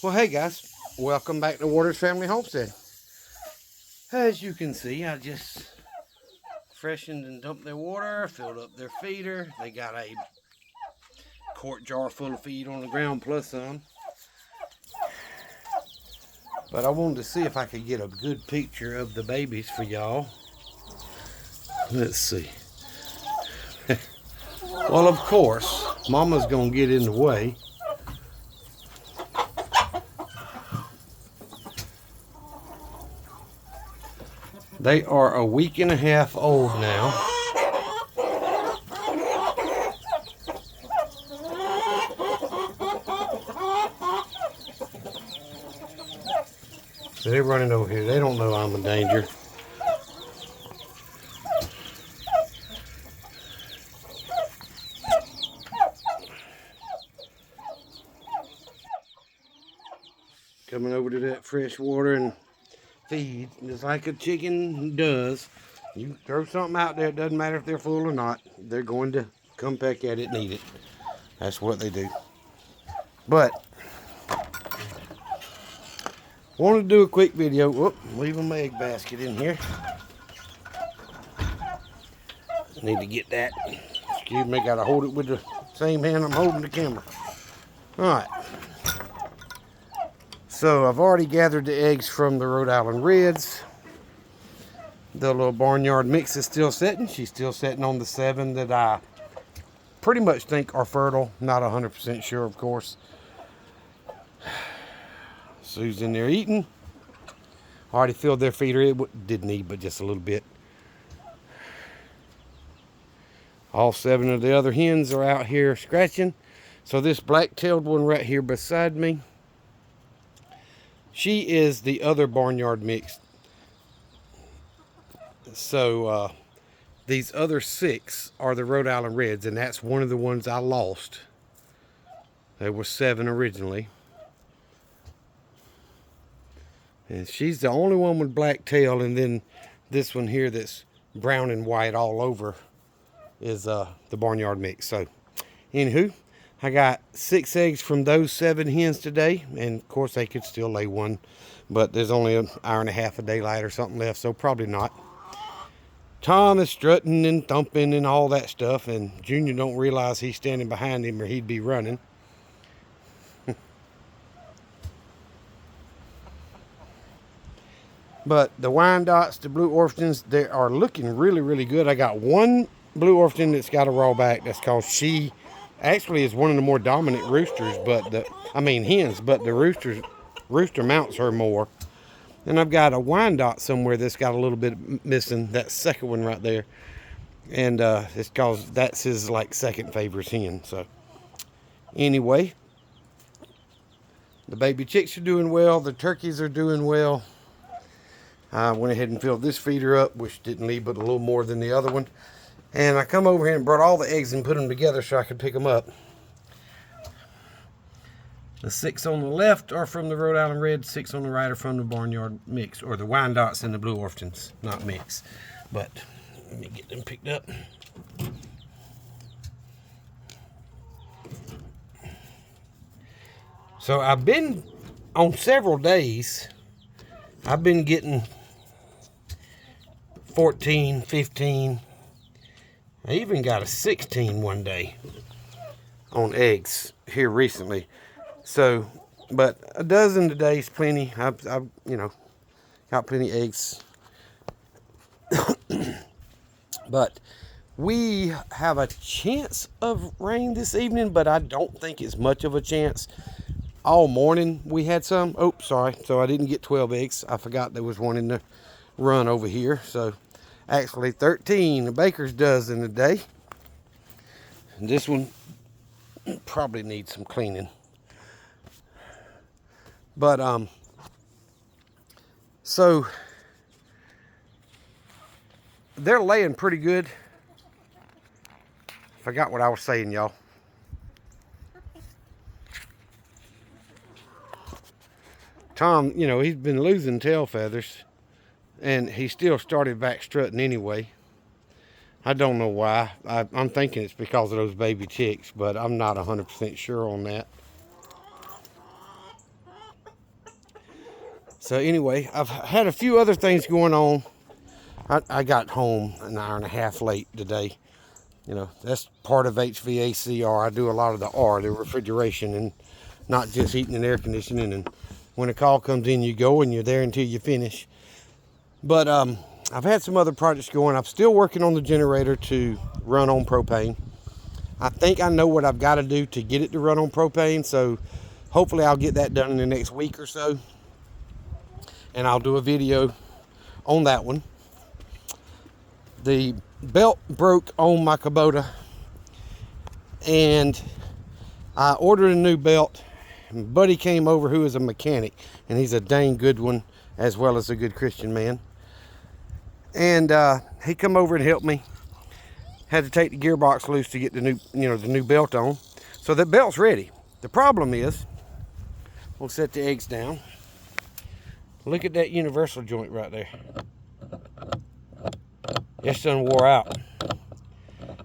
Well, hey guys, welcome back to Waters Family Homestead. As you can see, I just freshened and dumped their water, filled up their feeder. They got a quart jar full of feed on the ground plus some. But I wanted to see if I could get a good picture of the babies for y'all. Let's see. Well, of course, Mama's gonna get in the way. They are a week and a half old now. So they're running over here. They don't know I'm in danger. Coming over to that fresh water and feed, just like a chicken does. You throw something out there, it doesn't matter if they're full or not, they're going to come peck at it and eat it. That's what they do. But wanted to do a quick video. Whoop, leaving my egg basket in here. Need to get that. Excuse me, gotta hold it with the same hand I'm holding the camera. Alright. So I've already gathered the eggs from the Rhode Island Reds. The little barnyard mix is still setting. She's still setting on the 7 that I pretty much think are fertile. Not 100% sure, of course. Sue's in there eating. Already filled their feeder. It didn't eat, but just a little bit. All 7 of the other hens are out here scratching. So this black-tailed one right here beside me, she is the other barnyard mix. So these other 6 are the Rhode Island Reds, and that's one of the ones I lost. There were 7 originally. And she's the only one with black tail, and then this one here that's brown and white all over is the barnyard mix. So anywho, I got 6 eggs from those 7 hens today, and of course they could still lay one, but there's only an hour and a half of daylight or something left, so probably not. Tom is strutting and thumping and all that stuff, and Junior don't realize he's standing behind him or he'd be running. But the Wyandottes, the Blue Orpingtons, they are looking really, really good. I got one Blue Orpington that's got a raw back. That's called she actually is one of the more dominant roosters, but hens, but the rooster mounts her more. And I've got a Wyandotte somewhere that's got a little bit missing, that second one right there. And it's because that's his like second favorite hen. So anyway, the baby chicks are doing well. The turkeys are doing well. I went ahead and filled this feeder up, which didn't leave but a little more than the other one. And I come over here and brought all the eggs and put them together so I could pick them up. The 6 on the left are from the Rhode Island Red, 6 on the right are from the barnyard mix, or the Wyandottes and the Blue Orpingtons, not mix. But let me get them picked up. So I've been on several days. I've been getting 14, 15. I even got a 16 one day on eggs here recently. So, but a dozen today is plenty. I've got plenty of eggs. But we have a chance of rain this evening, but I don't think it's much of a chance. All morning we had some. Oh, sorry. So I didn't get 12 eggs. I forgot there was one in the run over here. So actually 13, a baker's dozen a day. And this one probably needs some cleaning. But so they're laying pretty good. Forgot what I was saying, y'all. Tom, he's been losing tail feathers, and he still started back strutting anyway. I don't know why. I'm thinking it's because of those baby chicks, but I'm not 100% sure on that. So anyway, I've had a few other things going on. I got home an hour and a half late today. You know, that's part of HVACR. I do a lot of the R, the refrigeration, and not just heating and air conditioning. And when a call comes in, you go and you're there until you finish. But I've had some other projects going. I'm still working on the generator to run on propane. I think I know what I've got to do to get it to run on propane. So hopefully I'll get that done in the next week or so. And I'll do a video on that one. The belt broke on my Kubota, and I ordered a new belt. And Buddy came over, who is a mechanic, and he's a dang good one as well as a good Christian man. And he come over and helped me. Had to take the gearbox loose to get the new, the new belt on. So the belt's ready. The problem is, we'll set the eggs down. Look at that universal joint right there. It's done wore out.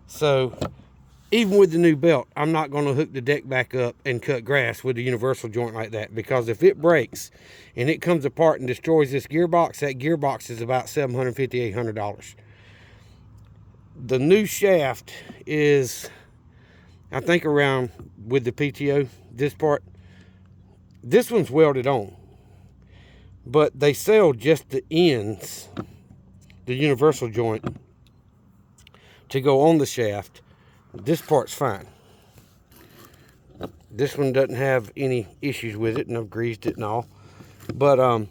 So even with the new belt, I'm not going to hook the deck back up and cut grass with a universal joint like that, because if it breaks and it comes apart and destroys this gearbox, that gearbox is about $750, $800. The new shaft is, I think, around, with the PTO, this part, this one's welded on, but they sell just the ends, the universal joint, to go on the shaft. This part's fine. This one doesn't have any issues with it, and I've greased it and all. But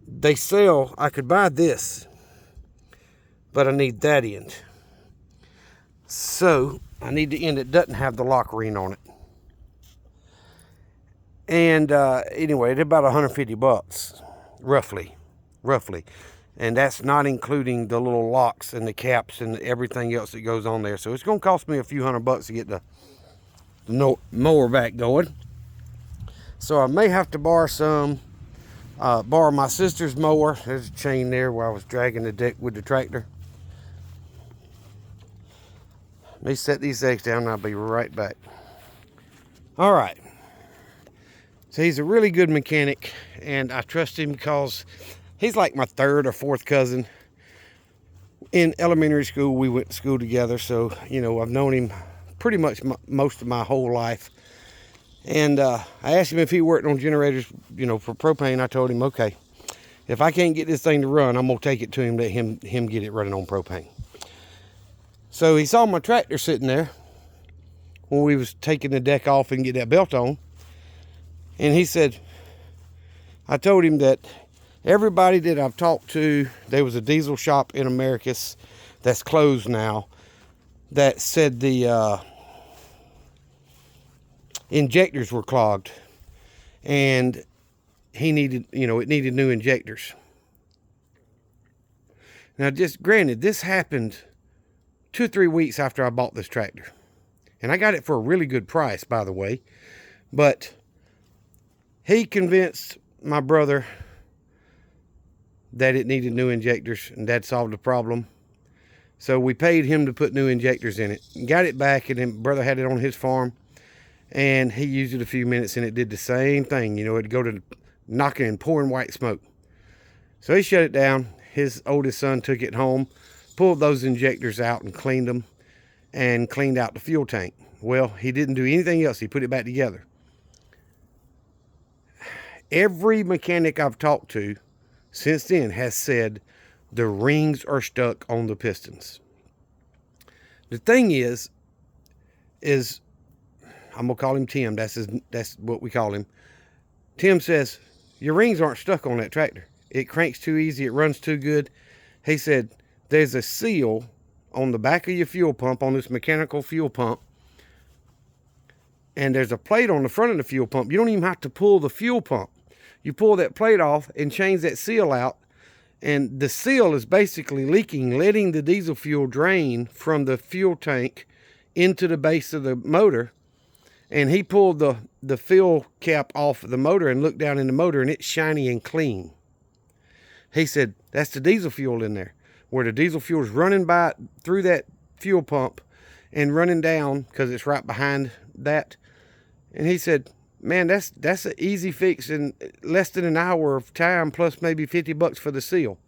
they sell, I could buy this, but I need that end. So I need the end that doesn't have the lock ring on it. And anyway, it's about 150 bucks, roughly. And that's not including the little locks and the caps and everything else that goes on there. So it's going to cost me a few $100 to get the mower back going. So I may have to borrow borrow my sister's mower. There's a chain there where I was dragging the deck with the tractor. Let me set these eggs down and I'll be right back. All right. So he's a really good mechanic, and I trust him because he's like my third or fourth cousin. In elementary school, we went to school together, so, I've known him pretty much most of my whole life. And I asked him if he worked on generators, for propane. I told him, okay, if I can't get this thing to run, I'm going to take it to him, let him get it running on propane. So he saw my tractor sitting there when we was taking the deck off and get that belt on. And he said, I told him that everybody that I've talked to, there was a diesel shop in Americus that's closed now that said the injectors were clogged, and he needed, it needed new injectors. Now, just granted, this happened 2 or 3 weeks after I bought this tractor, and I got it for a really good price, by the way. But he convinced my brother that it needed new injectors, and that solved the problem. So we paid him to put new injectors in it, got it back, and then brother had it on his farm, and he used it a few minutes, and it did the same thing. It'd go to knocking and pouring white smoke. So he shut it down. His oldest son took it home, pulled those injectors out and cleaned them, and cleaned out the fuel tank. Well, he didn't do anything else. He put it back together. Every mechanic I've talked to since then has said the rings are stuck on the pistons. The thing is I'm gonna call him Tim. That's what we call him. Tim says, your rings aren't stuck on that tractor. It cranks too easy. It runs too good. He said, there's a seal on the back of your fuel pump, on this mechanical fuel pump, and there's a plate on the front of the fuel pump. You don't even have to pull the fuel pump. You pull that plate off and change that seal out, and the seal is basically leaking, letting the diesel fuel drain from the fuel tank into the base of the motor. And he pulled the fill cap off the motor and looked down in the motor, and it's shiny and clean. He said, that's the diesel fuel in there, where the diesel fuel is running through that fuel pump and running down, because it's right behind that. And he said, Man, that's an easy fix in less than an hour of time, plus maybe $50 for the seal.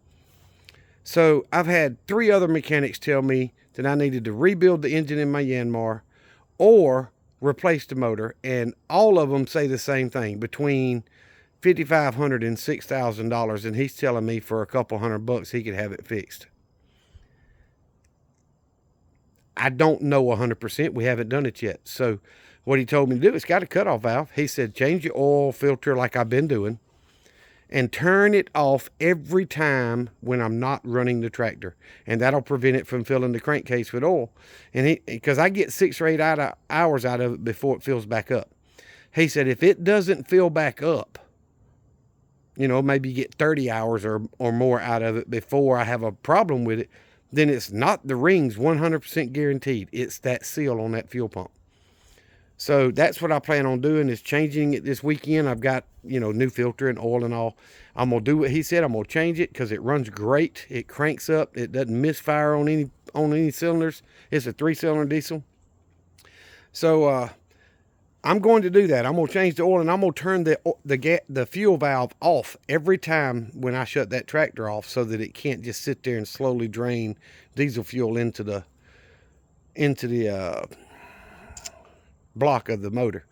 So I've had 3 other mechanics tell me that I needed to rebuild the engine in my Yanmar or replace the motor, and all of them say the same thing, between $5,500 and $6,000, and he's telling me for a couple $100 he could have it fixed. I don't know 100%. We haven't done it yet. So what he told me to do, it's got a cutoff valve. He said, change your oil filter like I've been doing and turn it off every time when I'm not running the tractor. And that'll prevent it from filling the crankcase with oil. And because I get 6 or 8 hours out of it before it fills back up. He said, if it doesn't fill back up, maybe you get 30 hours or more out of it before I have a problem with it, then it's not the rings 100% guaranteed. It's that seal on that fuel pump. So that's what I plan on doing, is changing it this weekend. I've got, new filter and oil and all. I'm going to do what he said. I'm going to change it because it runs great. It cranks up. It doesn't misfire on any cylinders. It's a 3-cylinder diesel. So I'm going to do that. I'm going to change the oil, and I'm going to turn the fuel valve off every time when I shut that tractor off, so that it can't just sit there and slowly drain diesel fuel into the block of the motor.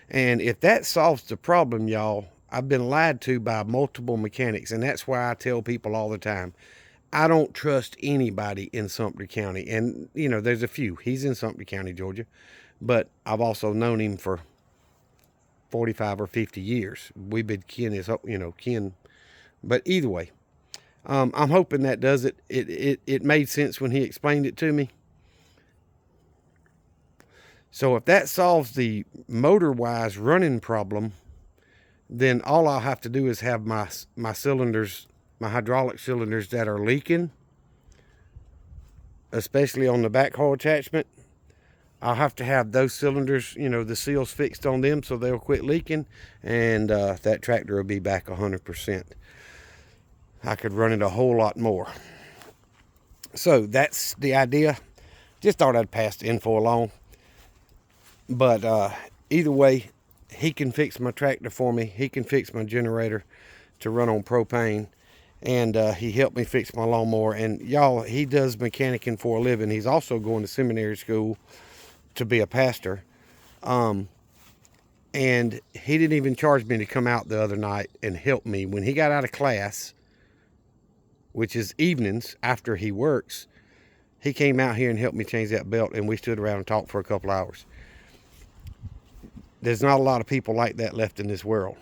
And if that solves the problem, y'all, I've been lied to by multiple mechanics, and that's why I tell people all the time, I don't trust anybody in Sumter County. And there's a few. He's in Sumter County, Georgia, but I've also known him for 45 or 50 years. We've been kin. But either way, I'm hoping that does it. It made sense when he explained it to me. So if that solves the motor-wise running problem, then all I'll have to do is have my cylinders, my hydraulic cylinders that are leaking, especially on the backhoe attachment. I'll have to have those cylinders, the seals fixed on them so they'll quit leaking, and that tractor will be back 100%. I could run it a whole lot more. So that's the idea. Just thought I'd pass the info along. But either way, he can fix my tractor for me. He can fix my generator to run on propane. And he helped me fix my lawnmower. And y'all, he does mechanicing for a living. He's also going to seminary school to be a pastor. And he didn't even charge me to come out the other night and help me. When he got out of class, which is evenings after he works, he came out here and helped me change that belt. And we stood around and talked for a couple hours. There's not a lot of people like that left in this world.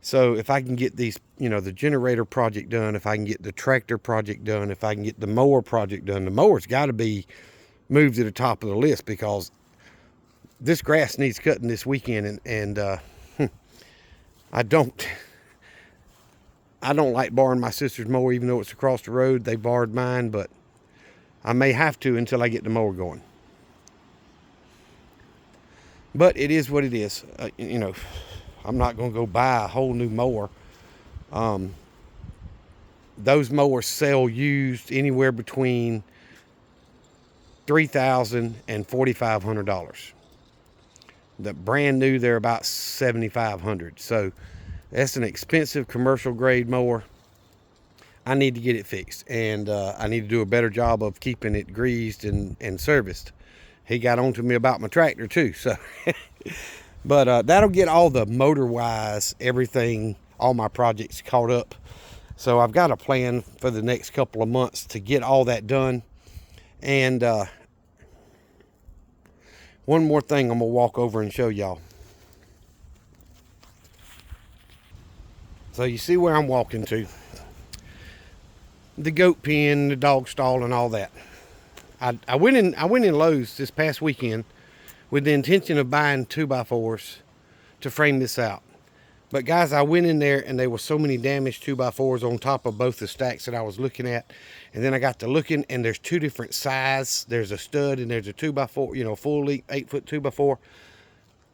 So if I can get these, the generator project done, if I can get the tractor project done, if I can get the mower project done, the mower's got to be moved to the top of the list, because this grass needs cutting this weekend. And I don't like borrowing my sister's mower, even though it's across the road. They borrowed mine, but I may have to until I get the mower going. But it is what it is. I'm not going to go buy a whole new mower. Those mowers sell used anywhere between $3,000 and $4,500. The brand new, they're about $7,500. So that's an expensive commercial grade mower. I need to get it fixed, and I need to do a better job of keeping it greased and serviced. He got on to me about my tractor too. So, but that'll get all the motor-wise, everything, all my projects caught up. So I've got a plan for the next couple of months to get all that done. And one more thing I'm going to walk over and show y'all. So you see where I'm walking to. The goat pen, the dog stall, and all that. I went in Lowe's this past weekend with the intention of buying 2x4s to frame this out. But guys, I went in there and there were so many damaged 2x4s on top of both the stacks that I was looking at. And then I got to looking, and there's 2 different sizes. There's a stud and there's a 2x4, full 8-foot 2x4.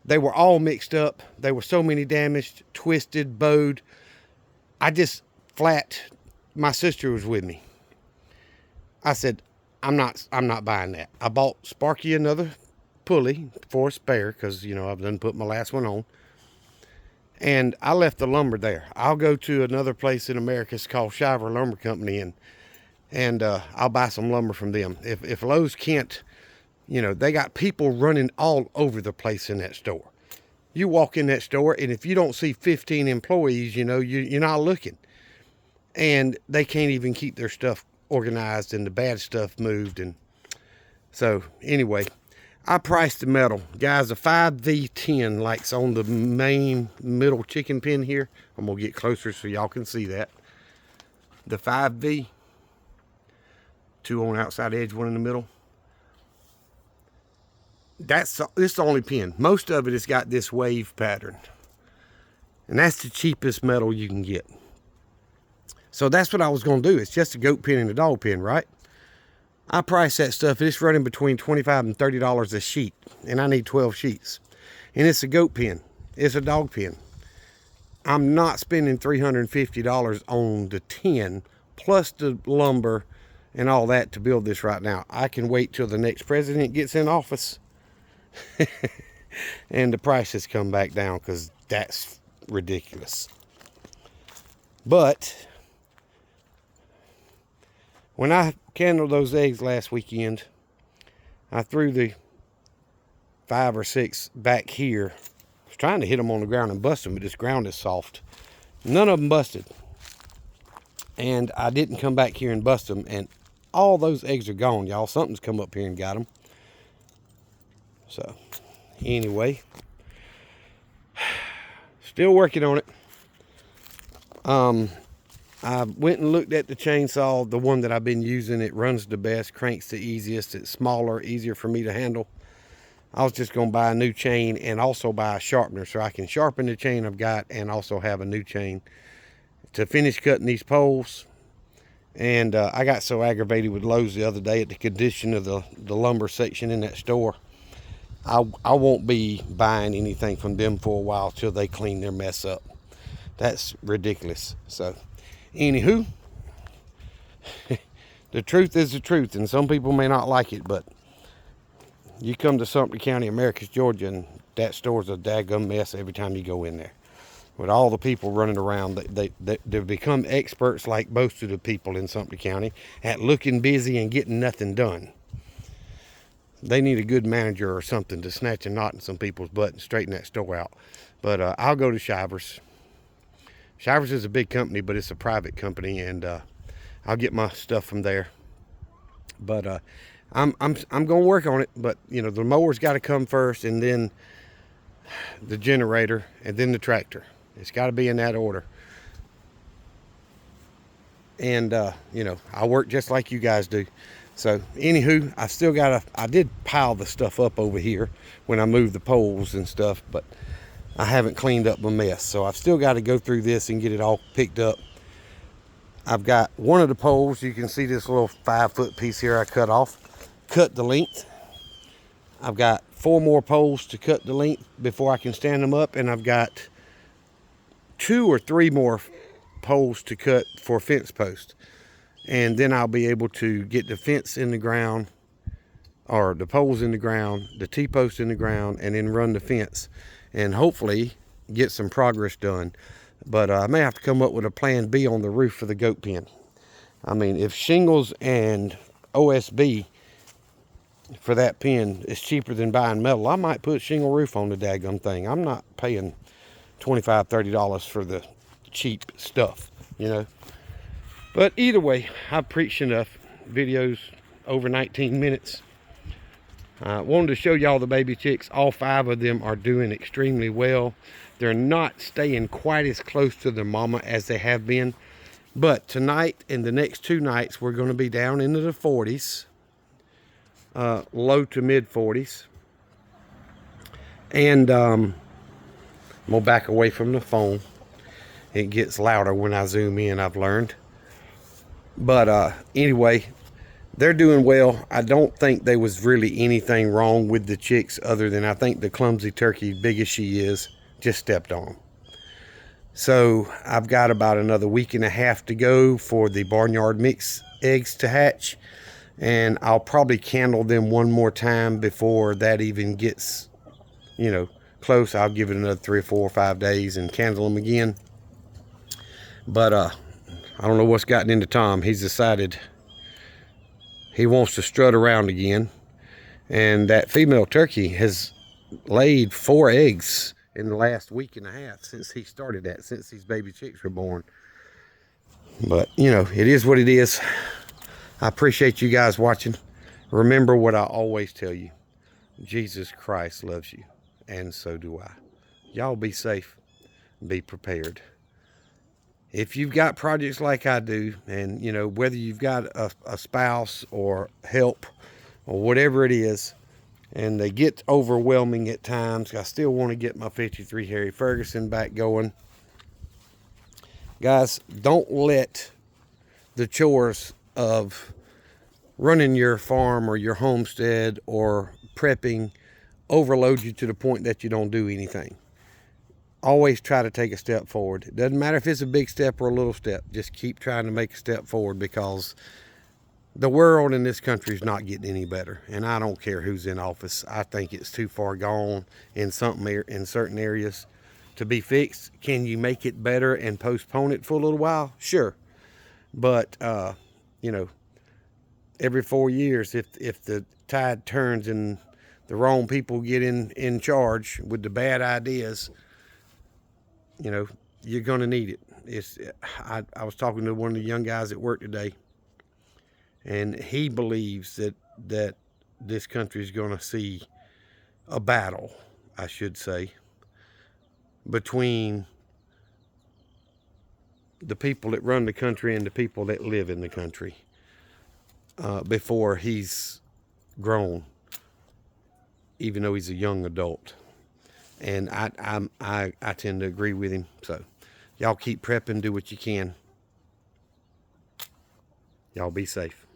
They were all mixed up. There were so many damaged, twisted, bowed. My sister was with me. I said, I'm not buying that. I bought Sparky another pulley for a spare because, you know, I've done put my last one on. And I left the lumber there. I'll go to another place in America. It's called Shiver Lumber Company, and I'll buy some lumber from them. If Lowe's can't, you know, they got people running all over the place in that store. You walk in that store, and if you don't see 15 employees, you know, you're not looking. And they can't even keep their stuff organized and the bad stuff moved. And so anyway, I priced the metal. Guys, a 5V10 like's on the main middle chicken pin here. I'm going to get closer so y'all can see that. The 5V. 2 on the outside edge, 1 in the middle. This is the only pin. Most of it has got this wave pattern. And that's the cheapest metal you can get. So that's what I was going to do. It's just a goat pin and a dog pin, right? I price that stuff. It's running between $25 and $30 a sheet. And I need 12 sheets. And it's a goat pin. It's a dog pin. I'm not spending $350 on the tin plus the lumber and all that to build this right now. I can wait till the next president gets in office and the prices come back down, because that's ridiculous. But when I candled those eggs last weekend, I threw the 5 or 6 back here. I was trying to hit them on the ground and bust them, but this ground is soft. None of them busted. And I didn't come back here and bust them, and all those eggs are gone, y'all. Something's come up here and got them. So, anyway, still working on it. I went and looked at the chainsaw, the one that I've been using. It runs the best, cranks the easiest. It's smaller, easier for me to handle. I was just going to buy a new chain and also buy a sharpener so I can sharpen the chain I've got and also have a new chain to finish cutting these poles. And I got so aggravated with Lowe's the other day at the condition of the lumber section in that store. I won't be buying anything from them for a while till they clean their mess up. That's ridiculous. So, anywho, the truth is the truth, and some people may not like it, but you come to Sumter County, Americus, Georgia, and that store's a daggum mess every time you go in there. With all the people running around, they've become experts, like most of the people in Sumter County, at looking busy and getting nothing done. They need a good manager or something to snatch a knot in some people's butt and straighten that store out. But I'll go to Shivers. Shivers is a big company, but it's a private company, and I'll get my stuff from there. But I'm going to work on it. But you know, the mower's got to come first, and then the generator, and then the tractor. It's got to be in that order. And you know, I work just like you guys do. So anywho, I still got I did pile the stuff up over here when I moved the poles and stuff, but I haven't cleaned up my mess. So I've still got to go through this and get it all picked up. I've got one of the poles. You can see this little 5-foot piece here I cut off, cut the length. I've got 4 more poles to cut the length before I can stand them up, and I've got 2 or 3 more poles to cut for fence post. And then I'll be able to get the fence in the ground, or the poles in the ground, the T-post in the ground, and then run the fence and hopefully get some progress done. But I may have to come up with a plan B on the roof for the goat pen. I mean, if shingles and OSB for that pen is cheaper than buying metal, I might put shingle roof on the daggum thing. I'm not paying $25, $30 for the cheap stuff, you know. But either way, I've preached enough. Videos over 19 minutes. Wanted to show y'all the baby chicks. All 5 of them are doing extremely well. They're not staying quite as close to their mama as they have been. But tonight and the next 2 nights, we're going to be down into the 40s. Low to mid 40s. And I'm going to back away from the phone. It gets louder when I zoom in, I've learned. But anyway, they're doing well. I don't think there was really anything wrong with the chicks, other than I think the clumsy turkey, big as she is, just stepped on them. So I've got about another week and a half to go for the barnyard mix eggs to hatch. And I'll probably candle them one more time before that even gets, you know, close. I'll give it another 3 or 4 or 5 days and candle them again. But I don't know what's gotten into Tom. He's decided he wants to strut around again. And that female turkey has laid 4 eggs in the last week and a half since he started that, since these baby chicks were born. But, you know, it is what it is. I appreciate you guys watching. Remember what I always tell you. Jesus Christ loves you, and so do I. Y'all be safe. Be prepared. If you've got projects like I do, and, you know, whether you've got a spouse or help or whatever it is, and they get overwhelming at times, I still want to get my 53 Harry Ferguson back going. Guys, don't let the chores of running your farm or your homestead or prepping overload you to the point that you don't do anything. Always try to take a step forward. It doesn't matter if it's a big step or a little step. Just keep trying to make a step forward, because the world in this country is not getting any better. And I don't care who's in office. I think it's too far gone in certain areas to be fixed. Can you make it better and postpone it for a little while? Sure. But, you know, every 4 years, if the tide turns and the wrong people get in charge with the bad ideas, you know, you're going to need it. I was talking to one of the young guys at work today, and he believes that this country is going to see a battle, I should say, between the people that run the country and the people that live in the country before he's grown, even though he's a young adult. And I tend to agree with him. So y'all keep prepping, do what you can. Y'all be safe.